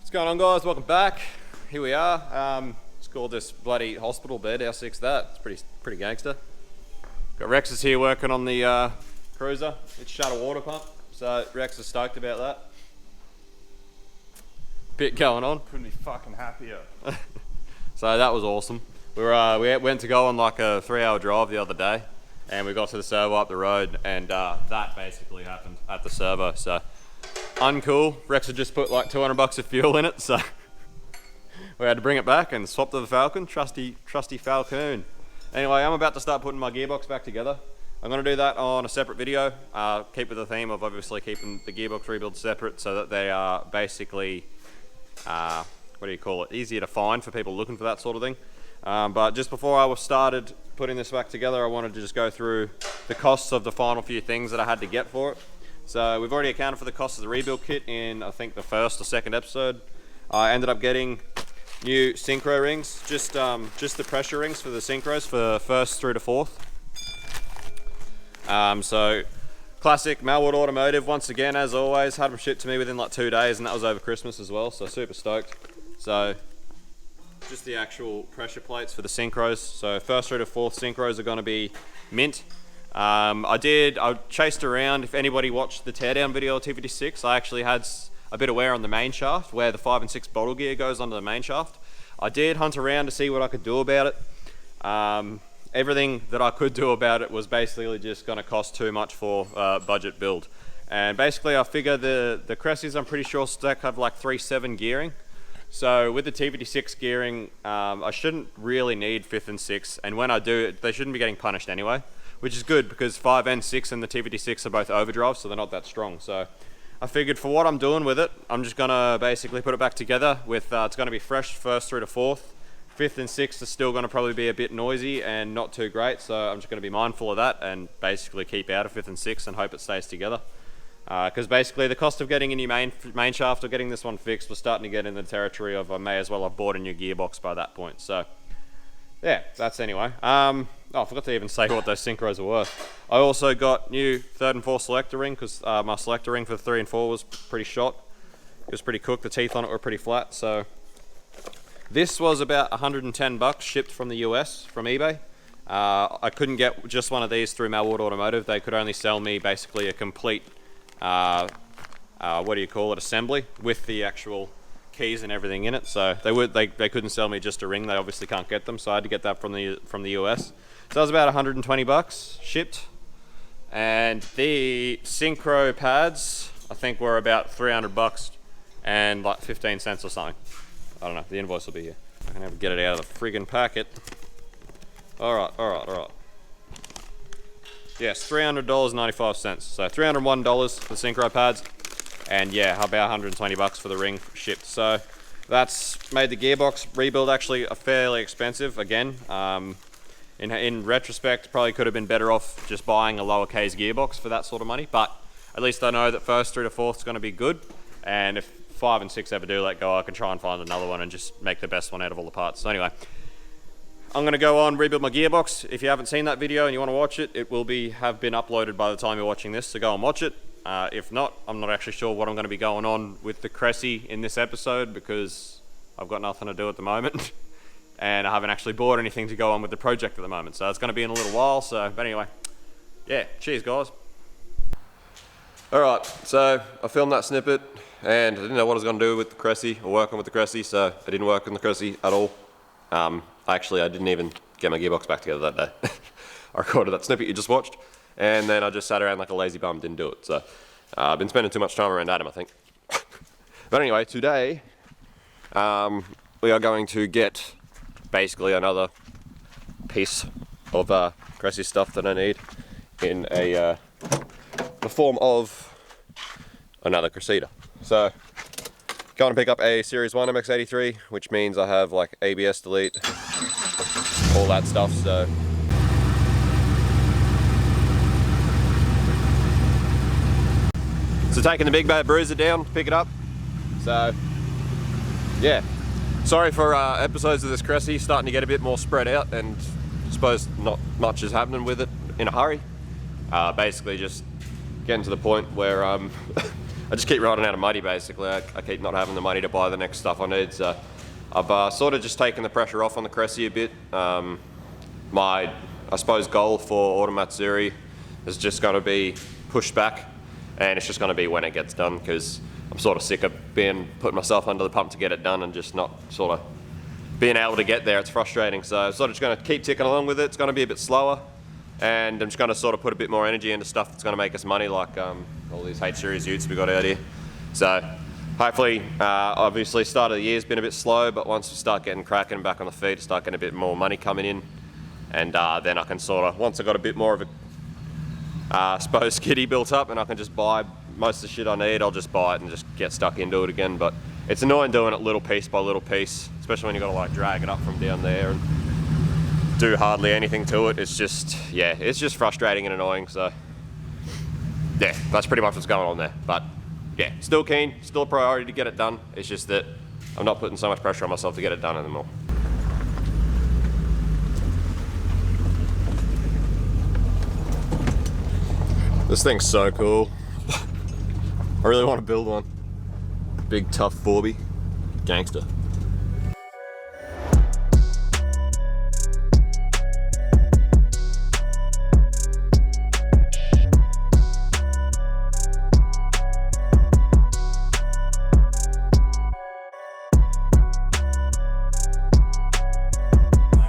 What's going on, guys? Welcome back. Here we are. It's called this bloody hospital bed. How sick's that? It's pretty gangster. Got Rex is here working on the cruiser. It's shut a water pump, so Rex is stoked about that. Bit going on. Couldn't be fucking happier. So that was awesome. We went to go on like a 3-hour drive the other day, and we got to the servo up the road, and that basically happened at the servo. So uncool. Rex had just put like $200 of fuel in it, so we had to bring it back and swap to the Falcon. Trusty Falcon. Anyway, I'm about to start putting my gearbox back together. I'm going to do that on a separate video. Keep with the theme of obviously keeping the gearbox rebuild separate so that they are basically, easier to find for people looking for that sort of thing. But just before I started putting this back together, I wanted to just go through the costs of the final few things that I had to get for it. So we've already accounted for the cost of the rebuild kit in, I think, the first or second episode. I ended up getting new synchro rings, just the pressure rings for the synchros for first through to fourth. So classic Melwood Automotive, once again, as always, had them shipped to me within like 2 days, and that was over Christmas as well, so super stoked. So just the actual pressure plates for the synchros. So first through to fourth synchros are going to be mint. I chased around. If anybody watched the teardown video of T56, I actually had a bit of wear on the main shaft where the 5 and 6 bottle gear goes onto the main shaft. I did hunt around to see what I could do about it. Everything that I could do about it was basically just going to cost too much for budget build. And basically I figure the Cressidas, I'm pretty sure, stack have like 3.7 gearing. So with the T56 gearing, I shouldn't really need 5th and 6th, and when I do, they shouldn't be getting punished anyway, which is good because 5 and 6 and the T56 are both overdrive, so they're not that strong. So I figured for what I'm doing with it, I'm just gonna basically put it back together with, it's gonna be fresh first through to fourth. 5th and 6th are still gonna probably be a bit noisy and not too great, so I'm just gonna be mindful of that and basically keep out of 5th and 6th and hope it stays together. Because basically the cost of getting a new main shaft or getting this one fixed was starting to get in the territory of I may as well have bought a new gearbox by that point. So yeah, that's anyway. I forgot to even say what those synchros are worth. I also got new 3rd and 4th selector ring because my selector ring for 3 and 4 was pretty shot. It was pretty cooked. The teeth on it were pretty flat. So this was about $110 shipped from the US from eBay. I couldn't get just one of these through Melwood Automotive. They could only sell me basically a complete assembly with the actual keys and everything in it. So they couldn't sell me just a ring. They obviously can't get them, so I had to get that from the US. So that was about $120 shipped. And the synchro pads I think were about $300 and like 15 cents or something. I don't know, the invoice will be here. I can never get it out of the friggin' packet. Alright. Yes, $300.95. So $301 for the synchro pads, and yeah, about $120 for the ring shipped. So that's made the gearbox rebuild actually fairly expensive again. In retrospect, probably could have been better off just buying a lower case gearbox for that sort of money, but at least I know that first through to fourth is going to be good, and if 5 and 6 ever do let go, I can try and find another one and just make the best one out of all the parts. So anyway, I'm going to go on, rebuild my gearbox. If you haven't seen that video and you want to watch it, it will have been uploaded by the time you're watching this, so go and watch it. If not, I'm not actually sure what I'm going to be going on with the Cressy in this episode because I've got nothing to do at the moment and I haven't actually bought anything to go on with the project at the moment, so it's going to be in a little while. So, but anyway, yeah, cheers guys. Alright, so I filmed that snippet and I didn't know what I was going to do with the Cressy or working with the Cressy, so I didn't work on the Cressy at all. Actually, I didn't even get my gearbox back together that day. I recorded that snippet you just watched, and then I just sat around like a lazy bum, didn't do it. So I've been spending too much time around Adam, I think. But anyway, today we are going to get basically another piece of Cressy stuff that I need in the form of another Cressida. So going to pick up a Series 1 MX-83, which means I have like ABS delete, all that stuff. So taking the big bad bruiser down, pick it up. So yeah, sorry for episodes of this Cressy starting to get a bit more spread out, and I suppose not much is happening with it in a hurry. Basically just getting to the point where I just keep running out of money basically. I keep not having the money to buy the next stuff I need, so I've sort of just taken the pressure off on the Cressida a bit. My, I suppose, goal for Autumn Matsuri is just going to be pushed back, and it's just going to be when it gets done, because I'm sort of sick of putting myself under the pump to get it done and just not sort of being able to get there. It's frustrating, so I'm sort of just going to keep ticking along with it. It's going to be a bit slower, and I'm just going to sort of put a bit more energy into stuff that's going to make us money, like all these H-Series utes we got out here. So hopefully, obviously start of the year's been a bit slow, but once we start getting cracking back on the feet, start getting a bit more money coming in, and then I can sort of, once I got a bit more of a, I suppose, kitty built up, and I can just buy most of the shit I need, I'll just buy it and just get stuck into it again. But it's annoying doing it little piece by little piece, especially when you got to like drag it up from down there and do hardly anything to it. It's just, yeah, it's just frustrating and annoying. So yeah, that's pretty much what's going on there. But yeah, still keen, still a priority to get it done. It's just that I'm not putting so much pressure on myself to get it done anymore. This thing's so cool. I really want to build one. Big tough 4B. Gangster.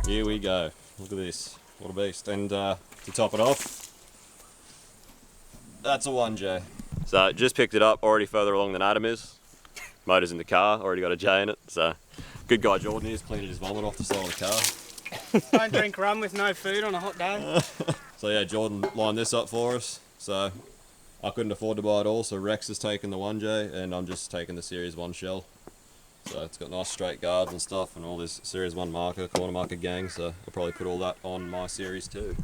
Here we go. Look at this. What a beast. And to top it off, that's a 1J. So just picked it up, already further along than Adam is. Motor's in the car, already got a J in it. So good guy Jordan is, cleaning his vomit off the side of the car. Don't drink rum with no food on a hot day. So yeah, Jordan lined this up for us. So I couldn't afford to buy it all, so Rex has taken the 1J and I'm just taking the Series 1 shell. So it's got nice straight guards and stuff and all this Series 1 marker, corner marker gang, so I'll probably put all that on my Series 2.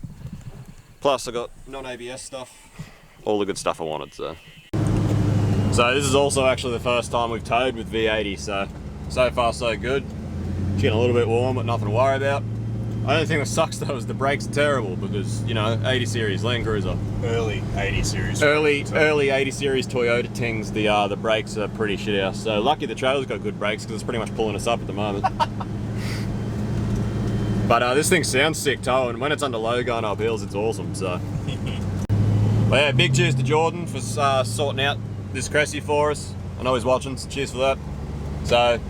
Plus I got non-ABS stuff, all the good stuff I wanted, so. So this is also actually the first time we've towed with V80, so far so good. It's getting a little bit warm, but nothing to worry about. The only thing that sucks though is the brakes are terrible because, you know, 80 series Land Cruiser. Early 80 series. Early 80 series Toyota Tings, the brakes are pretty shit out. So lucky the trailer's got good brakes because it's pretty much pulling us up at the moment. But this thing sounds sick towing. When it's under low going up hills, it's awesome, so. But yeah, big cheers to Jordan for sorting out this Cressy for us. I know he's watching, so cheers for that. So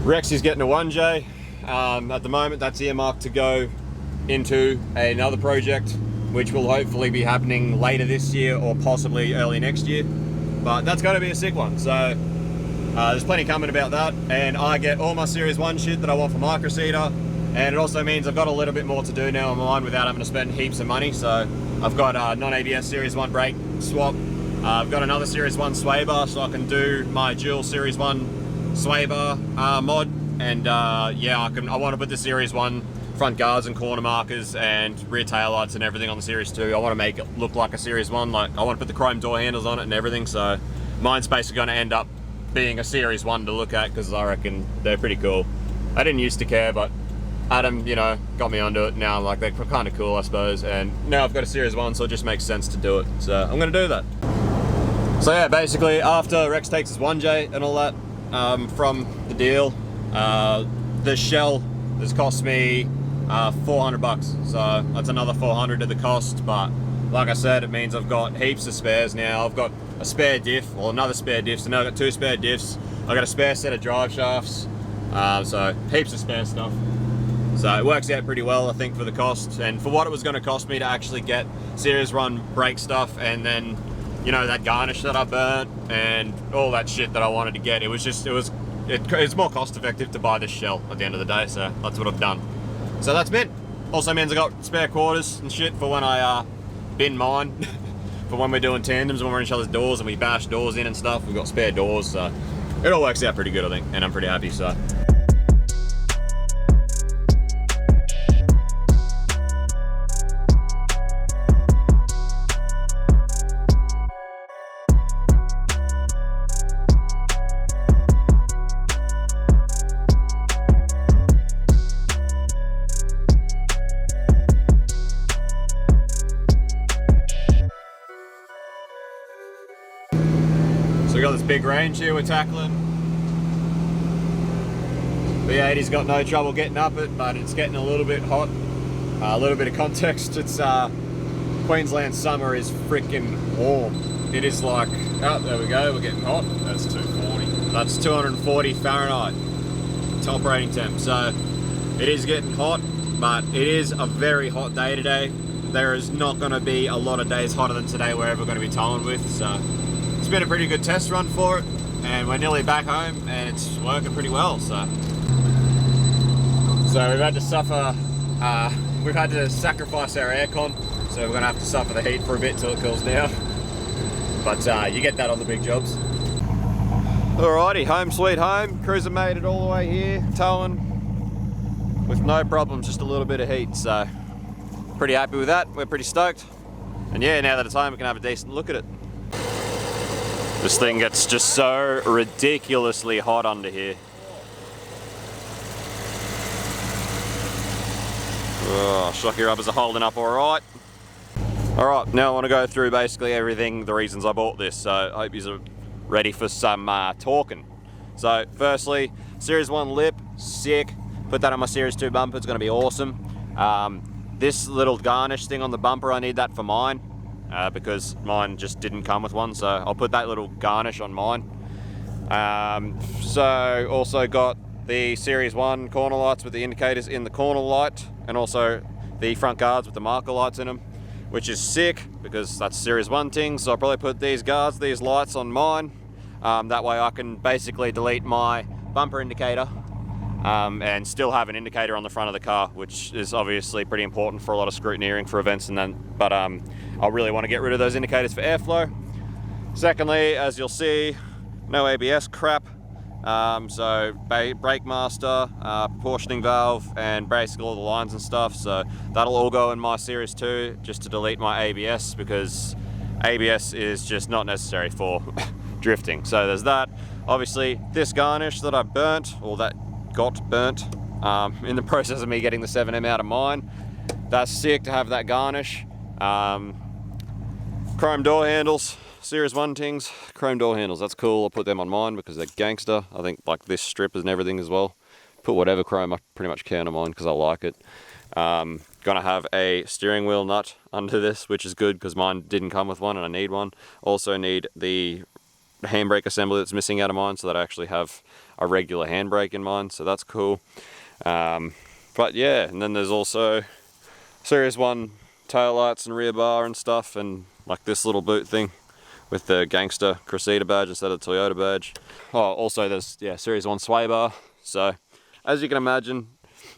Rex is getting a 1J. At the moment, that's earmarked to go into another project, which will hopefully be happening later this year or possibly early next year. But that's going to be a sick one. So there's plenty coming about that. And I get all my Series 1 shit that I want for my Cressida. And it also means I've got a little bit more to do now on mine without having to spend heaps of money. So I've got a non-ABS Series 1 brake swap. I've got another Series 1 sway bar, so I can do my dual Series 1 sway bar mod. And yeah, I want to put the Series 1 front guards and corner markers and rear tail lights and everything on the Series 2. I want to make it look like a Series 1. Like, I want to put the chrome door handles on it and everything. So mine's basically going to end up being a Series 1 to look at because I reckon they're pretty cool. I didn't used to care, but Adam, you know, got me onto it. Now, like, they're kind of cool, I suppose. And now I've got a Series 1, so it just makes sense to do it. So I'm going to do that. So yeah, basically after Rex takes his 1J and all that from the deal, the shell has cost me $400, so that's another $400 to the cost. But like I said, it means I've got heaps of spares now. I've got a spare diff, or another spare diff, so now I've got 2 spare diffs. I've got a spare set of drive shafts, so heaps of spare stuff. So it works out pretty well, I think, for the cost and for what it was going to cost me to actually get Series 1 brake stuff, and then, you know, that garnish that I burnt and all that shit that I wanted to get. It's more cost effective to buy this shell at the end of the day, so that's what I've done. So that's been. Also means I got spare quarters and shit for when I bin mine, for when we're doing tandems, when we're in each other's doors and we bash doors in and stuff. We've got spare doors, so it all works out pretty good, I think, and I'm pretty happy, so. So we got this big range here we're tackling. V80's got no trouble getting up it, but it's getting a little bit hot. A little bit of context, it's Queensland summer is freaking warm. It is like, oh, there we go, we're getting hot. That's 240. That's 240 Fahrenheit top rating temp. So it is getting hot, but it is a very hot day today. There is not going to be a lot of days hotter than today we're ever going to be towing with. So it's been a pretty good test run for it, and we're nearly back home and it's working pretty well. So we've had to suffer, we've had to sacrifice our aircon, so we're going to have to suffer the heat for a bit till it cools down. But you get that on the big jobs. Alrighty, home sweet home. Cruiser made it all the way here, towing with no problems, just a little bit of heat. So pretty happy with that. We're pretty stoked. And yeah, now that it's home, we can have a decent look at it. This thing gets just so ridiculously hot under here. Oh, shocky rubbers are holding up all right. All right, now I want to go through basically everything, the reasons I bought this. So I hope you're ready for some talking. So firstly, Series 1 lip, sick. Put that on my Series 2 bumper, it's gonna be awesome. This little garnish thing on the bumper, I need that for mine because mine just didn't come with one. So I'll put that little garnish on mine. So also got the Series 1 corner lights with the indicators in the corner light, and also the front guards with the marker lights in them, which is sick because that's Series 1 thing. So I'll probably put these guards, these lights on mine. That way I can basically delete my bumper indicator and still have an indicator on the front of the car, which is obviously pretty important for a lot of scrutineering for events and then, but I really want to get rid of those indicators for airflow. Secondly, as you'll see, no ABS crap. So brake master, proportioning valve, and basically all the lines and stuff. So that'll all go in my Series 2 just to delete my ABS, because ABS is just not necessary for drifting. So there's that. Obviously this garnish that I burnt, or that got burnt in the process of me getting the 7M out of mine. That's sick to have that garnish. Chrome door handles. Series 1 things, chrome door handles, that's cool. I'll put them on mine because they're gangster. I think like this strip and everything as well. Put whatever chrome I pretty much can on mine because I like it. Gonna have a steering wheel nut under this, which is good because mine didn't come with one and I need one. Also need the handbrake assembly that's missing out of mine so that I actually have a regular handbrake in mine, so that's cool. But yeah, and then there's also Series 1 tail lights and rear bar and stuff, and like this little boot thing with the gangster Cressida badge instead of the Toyota badge. Oh, also there's, yeah, Series 1 sway bar. So as you can imagine,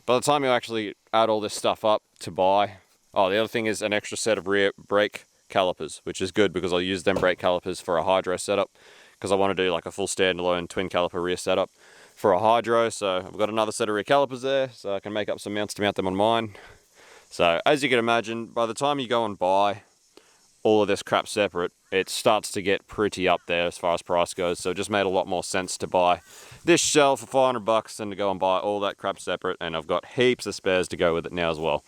by the time you actually add all this stuff up to buy, oh, the other thing is an extra set of rear brake calipers, which is good because I'll use them brake calipers for a hydro setup, because I want to do like a full standalone twin caliper rear setup for a hydro. So I've got another set of rear calipers there, so I can make up some mounts to mount them on mine. So as you can imagine, by the time you go and buy all of this crap separate, it starts to get pretty up there as far as price goes. So it just made a lot more sense to buy this shell for 500 bucks than to go and buy all that crap separate. And I've got heaps of spares to go with it now as well.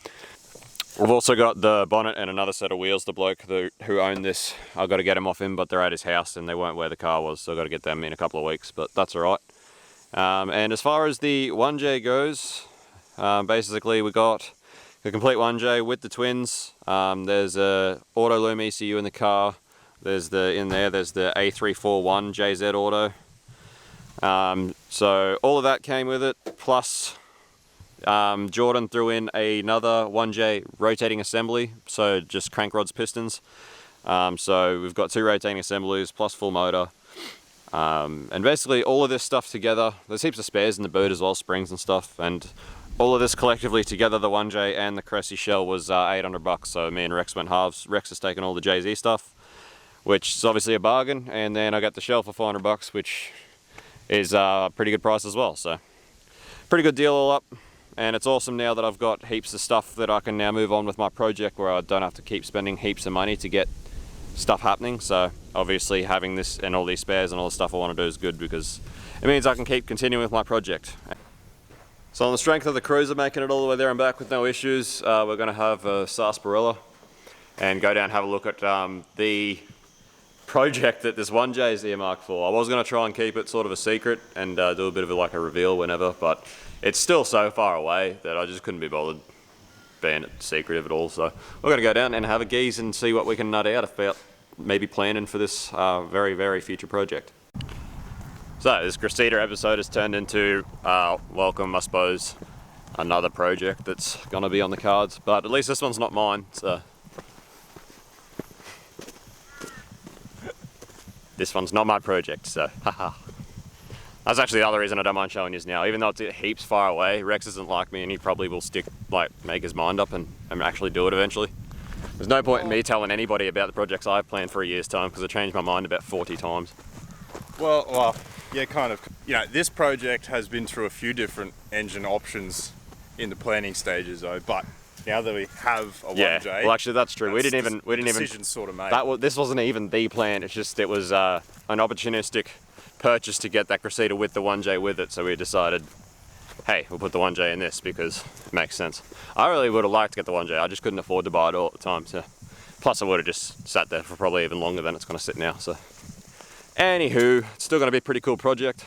We've also got the bonnet and another set of wheels. The bloke who owned this, I've got to get him off him, but they're at his house and they weren't where the car was. So I've got to get them in a couple of weeks, but that's all right. And as far as the 1J goes, basically we got the complete 1J with the twins. There's a auto loom ECU in the car. There's the A341 JZ auto. So all of that came with it. Plus, Jordan threw in another 1J rotating assembly. So just crank rods, pistons. So we've got 2 rotating assemblies plus full motor. And basically all of this stuff together. There's heaps of spares in the boot as well, springs and stuff. And all of this collectively together, the 1J and the Cressy shell, was 800 bucks. So me and Rex went halves. Rex has taken all the JZ stuff, which is obviously a bargain. And then I got the shell for 400 bucks, which is a pretty good price as well. So pretty good deal all up. And it's awesome now that I've got heaps of stuff that I can now move on with my project, where I don't have to keep spending heaps of money to get stuff happening. So obviously having this and all these spares and all the stuff I want to do is good, because it means I can keep continuing with my project. So on the strength of the Cruiser making it all the way there and back with no issues, we're going to have a sarsaparilla and go down and have a look at the project that this 1J is earmarked for. I was going to try and keep it sort of a secret and do a bit of like a reveal whenever, but it's still so far away that I just couldn't be bothered being it secretive at all. So we're going to go down and have a geese and see what we can nut out about maybe planning for this very, very future project. So this Cressida episode has turned into, welcome, I suppose, another project that's going to be on the cards, but at least this one's not mine, so. This one's not my project, so haha. That's actually the other reason I don't mind showing you now. Even though it's heaps far away, Rex isn't like me and he probably will make his mind up and actually do it eventually. There's no point in me telling anybody about the projects I've planned for a year's time because I changed my mind about 40 times. Well, yeah, kind of. You know, this project has been through a few different engine options in the planning stages though, but now that we have a 1J, well, actually, that's true. We didn't even decision sort of made. This wasn't even the plan. It's just it was an opportunistic purchase to get that Cressida with the 1J with it. So we decided, hey, we'll put the 1J in this because it makes sense. I really would have liked to get the 1J. I just couldn't afford to buy it all at the time. So, plus I would have just sat there for probably even longer than it's going to sit now. So, anywho, it's still going to be a pretty cool project.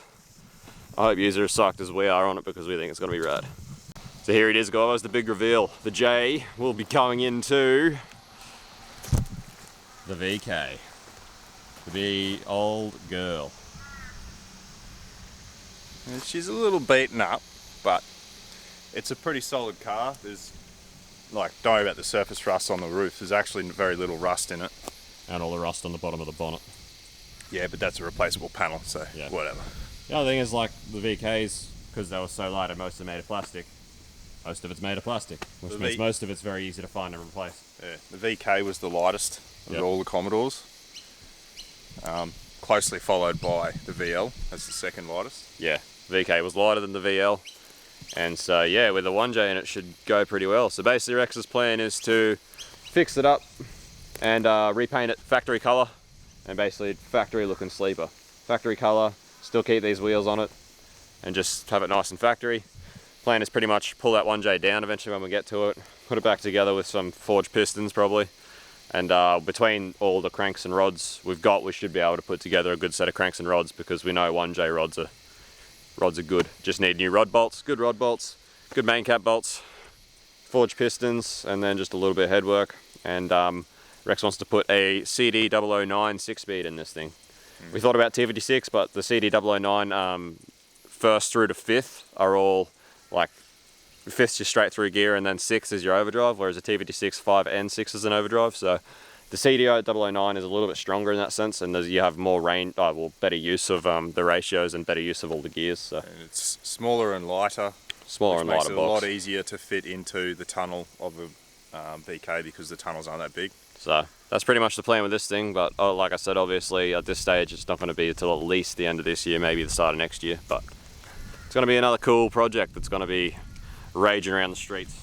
I hope users are as psyched as we are on it because we think it's going to be rad. So here it is, guys, the big reveal. The J will be going into the VK, the old girl. She's a little beaten up, but it's a pretty solid car. There's, don't worry about the surface rust on the roof. There's actually very little rust in it. And all the rust on the bottom of the bonnet. Yeah, but that's a replaceable panel, so yeah. Whatever. The other thing is, like, the VKs, because they were so light and most of them made of plastic, most of it's made of plastic, which means most of it's very easy to find and replace. Yeah, the VK was the lightest of all the Commodores, closely followed by the VL as the second lightest. Yeah, VK was lighter than the VL, and so yeah, with the 1J in it should go pretty well. So basically Rex's plan is to fix it up and repaint it factory colour, and basically factory looking sleeper. Factory colour, still keep these wheels on it, and just have it nice and factory. Plan is pretty much pull that 1J down eventually when we get to it, put it back together with some forged pistons probably, and between all the cranks and rods we've got, we should be able to put together a good set of cranks and rods because we know 1J rods are good. Just need new rod bolts, good main cap bolts, forged pistons, and then just a little bit of head work. And Rex wants to put a CD 009 6-speed in this thing. We thought about T56, but the CD 009 first through to fifth are all like fifth's your straight through gear and then 6 is your overdrive, whereas a T56 5 and 6 is an overdrive. So the CDO 009 is a little bit stronger in that sense, and you have more better use of the ratios and better use of all the gears. So and it's smaller and lighter. Smaller makes and lighter it a box. lot easier to fit into the tunnel of a VK because the tunnels aren't that big. So that's pretty much the plan with this thing, but like I said, obviously at this stage it's not going to be until at least the end of this year, maybe the start of next year, but it's going to be another cool project that's going to be raging around the streets.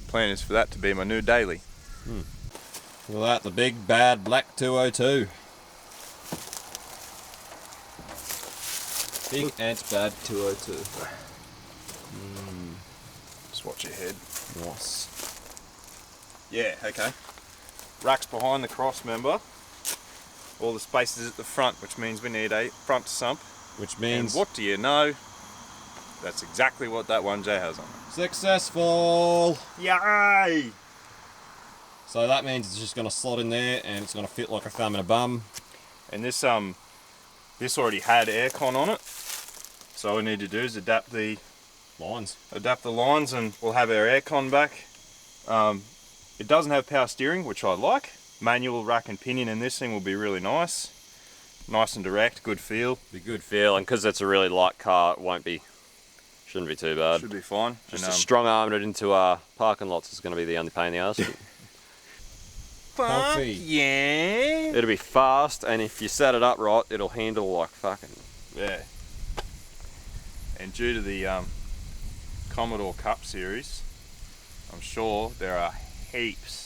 Plan is for that to be my new daily. Look at that, the big bad black 202. Big and bad 202. Just watch your head. Nice. Yeah, okay. Racks behind the cross member. All the spaces at the front, which means we need a front sump. Which means... And what do you know? That's exactly what that 1J has on it. Successful! Yay! So that means it's just going to slot in there and it's going to fit like a thumb in a bum. And this already had aircon on it. So all we need to do is adapt the Lines. and we'll have our aircon back. It doesn't have power steering, which I like. Manual rack and pinion in this thing will be really nice. Nice and direct, good feel. Be good feel, and because it's a really light car, it shouldn't be too bad. Should be fine. Just strong arming it into parking lots is going to be the only pain in the ass. Fuck yeah! It'll be fast, and if you set it up right, it'll handle like fucking... Yeah. And due to the Commodore Cup series, I'm sure there are heaps.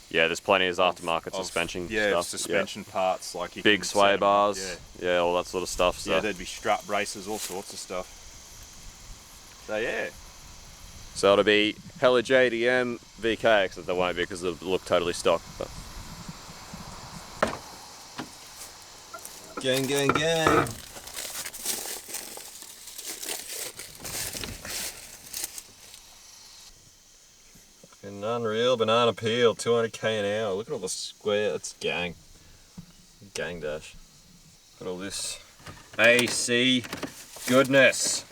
Yeah, there's plenty of aftermarket suspension stuff. Suspension parts like you big can sway set 'em up, bars, yeah, all that sort of stuff. So. Yeah, there'd be strap braces, all sorts of stuff. So yeah. So it'll be hella JDM VK, except there won't be because it'll look totally stock. But Gang, gang, gang. Fucking unreal banana peel, 200k an hour. Look at all the square, it's gang. Gang dash. Look at all this AC goodness.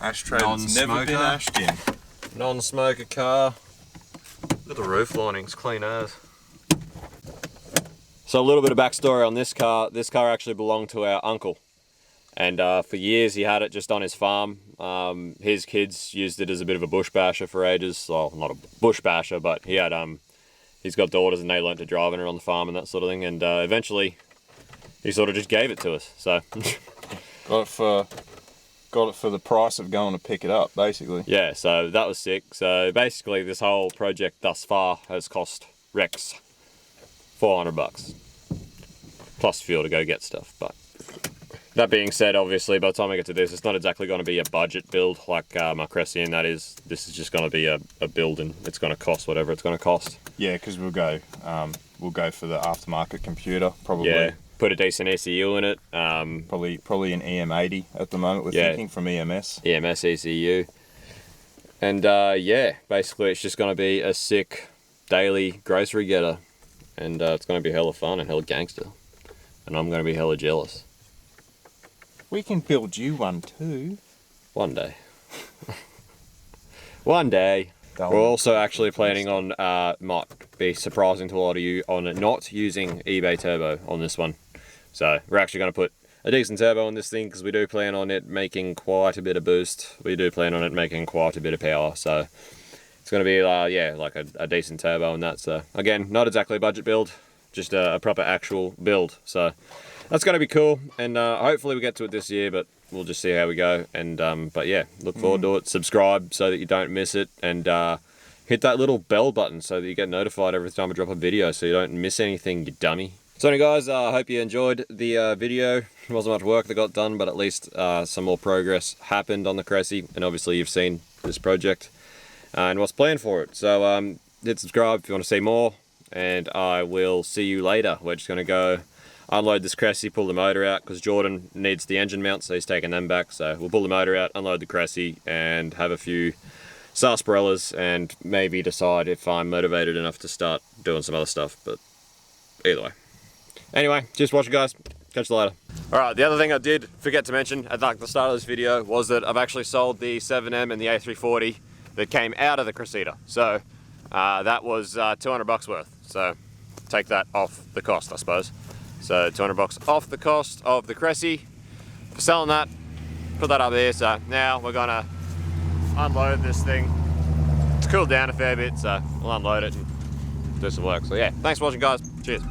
Ashtray that's never been ashed in. Non-smoker car. Look at the roof linings, clean as. So a little bit of backstory on this car. This car actually belonged to our uncle. And for years he had it just on his farm. His kids used it as a bit of a bush basher for ages. Well, not a bush basher, but he had he's got daughters and they learnt to drive in it on the farm and that sort of thing. And eventually he sort of just gave it to us. So got it for the price of going to pick it up, basically. yeah, so that was sick. So basically this whole project thus far has cost Rex $400 plus fuel to go get stuff. But that being said, obviously by the time I get to this, it's not exactly going to be a budget build like my Cressida, and that is, this is just going to be a build, and it's going to cost whatever it's going to cost. Yeah, because we'll go for the aftermarket computer, probably. Yeah, put a decent ECU in it. Probably an EM80 at the moment, we're thinking, from EMS. EMS ECU. And yeah, basically it's just going to be a sick daily grocery getter. And it's going to be hella fun and hella gangster. And I'm going to be hella jealous. We can build you one too. One day. One day. We're also actually planning on, might be surprising to a lot of you, on not using eBay turbo on this one. So we're actually going to put a decent turbo on this thing because we do plan on it making quite a bit of boost. We do plan on it making quite a bit of power. So it's going to be, yeah, like a decent turbo and that. So again, not exactly a budget build, just a proper actual build. So that's going to be cool. And hopefully we get to it this year, but we'll just see how we go. And but yeah, look forward to it. Subscribe so that you don't miss it. And hit that little bell button so that you get notified every time I drop a video so you don't miss anything, you dummy. So anyway guys, I hope you enjoyed the video. It wasn't much work that got done, but at least some more progress happened on the Cressy. And obviously you've seen this project and what's planned for it. So hit subscribe if you want to see more, and I will see you later. We're just going to go unload this Cressy, pull the motor out, because Jordan needs the engine mounts, so he's taking them back. So we'll pull the motor out, unload the Cressy, and have a few sarsaparillas, and maybe decide if I'm motivated enough to start doing some other stuff. But either way. Anyway, just watch it guys. Catch you later. Alright, the other thing I did forget to mention at the start of this video was that I've actually sold the 7M and the A340 that came out of the Cressida. So that was $200 worth. So take that off the cost, I suppose. So $200 off the cost of the Cressy for selling that. Put that up there. So now we're gonna unload this thing. It's cooled down a fair bit, so we'll unload it and do some work. So yeah, thanks for watching guys. Cheers.